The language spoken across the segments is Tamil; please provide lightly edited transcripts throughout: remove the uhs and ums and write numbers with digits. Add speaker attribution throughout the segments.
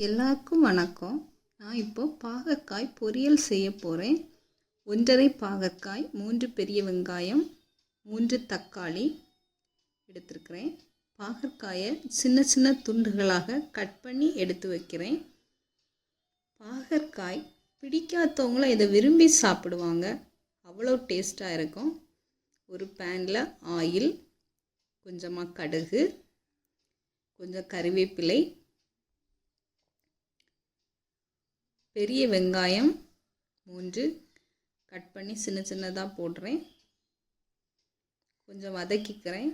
Speaker 1: எல்லாருக்கும் வணக்கம். நான் இப்போ பாகற்காய் பொரியல் செய்ய போகிறேன். 1½ பாகற்காய், 3 பெரிய வெங்காயம், 3 தக்காளி எடுத்துருக்கிறேன். பாகற்காயை சின்ன சின்ன துண்டுகளாக கட் பண்ணி எடுத்து வைக்கிறேன். பாகற்காய் பிடிக்காதவங்களும் இதை விரும்பி சாப்பிடுவாங்க, அவ்வளோ டேஸ்ட்டாக இருக்கும். ஒரு பேனில் ஆயில், கொஞ்சமாக கடுகு, கொஞ்சம் கறிவேப்பிலை, பெரிய வெங்காயம் 3 கட் பண்ணி சின்ன சின்னதாக போடுறேன். கொஞ்சம் வதக்கிக்கிறேன்.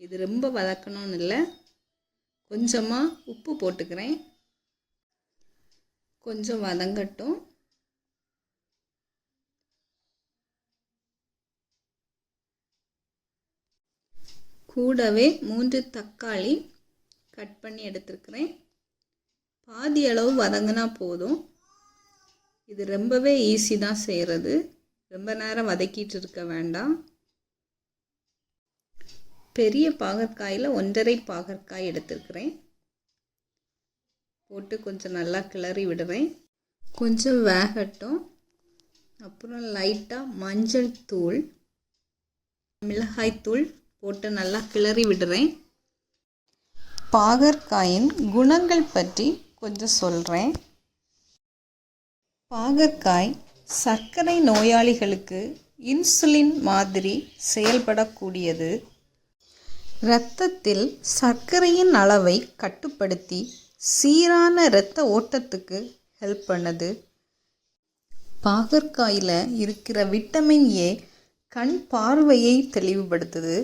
Speaker 1: இது ரொம்ப வதக்கணும்னு இல்லை, கொஞ்சமாக உப்பு போட்டுக்கிறேன். கொஞ்சம் வதங்கட்டும். கூடவே 3 தக்காளி கட் பண்ணி எடுத்துருக்கிறேன். பாதி அளவு வதங்கினா போதும். இது ரொம்பவே ஈஸி தான் செய்கிறது, ரொம்ப நேரம் வதக்கிட்டு இருக்க வேண்டாம். பெரிய பாகற்காயில் 1½ பாகற்காய் எடுத்துருக்கிறேன். போட்டு கொஞ்சம் நல்லா கிளறி விடுவேன். கொஞ்சம் வேகட்டும். அப்புறம் லைட்டாக மஞ்சள் தூள், மிளகாய் தூள் போட்டு நல்லா கிளறி விடுறேன். பாகற்காயின் குணங்கள் பற்றி கொஞ்சம் சொல்கிறேன். பாகற்காய் சர்க்கரை நோயாளிகளுக்கு இன்சுலின் மாதிரி செயல்படக்கூடியது. இரத்தத்தில் சர்க்கரையின் அளவை கட்டுப்படுத்தி சீரான இரத்த ஓட்டத்துக்கு ஹெல்ப் பண்ணுது. பாகற்காயில் இருக்கிற விட்டமின் ஏ கண் பார்வையை தெளிவுபடுத்துது.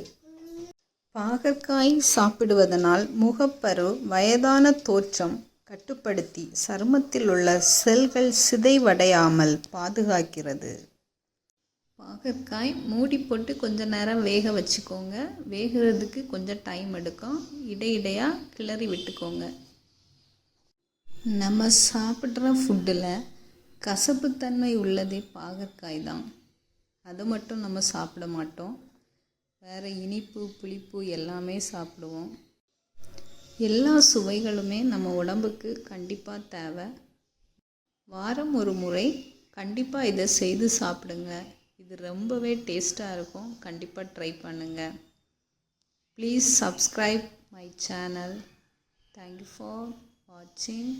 Speaker 1: பாகற்காய் சாப்பிடுவதனால் முகப்பரு, வயதான தோற்றம் கட்டுப்படுத்தி சருமத்தில் உள்ள செல்கள் சிதைவடையாமல் பாதுகாக்கிறது. பாகற்காய் மூடி போட்டு கொஞ்சம் நேரம் வேக வச்சுக்கோங்க. வேகிறதுக்கு கொஞ்சம் டைம் எடுக்கும். இடையிடையாக கிளறி விட்டுக்கோங்க. நம்ம சாப்பிட்ற ஃபுட்டில் கசப்புத்தன்மை உள்ளதே பாகற்காய் தான். அதை மட்டும் நம்ம சாப்பிட மாட்டோம், வேறு இனிப்பு, புளிப்பு எல்லாமே சாப்பிடுவோம். எல்லா சுவைகளுமே நம்ம உடம்புக்கு கண்டிப்பாக தேவை. வாரம் ஒரு முறை கண்டிப்பாக இதை செய்து சாப்பிடுங்க. இது ரொம்பவே டேஸ்ட்டாக இருக்கும். கண்டிப்பாக ட்ரை பண்ணுங்கள். Please subscribe my channel. Thank you for வாட்சிங்.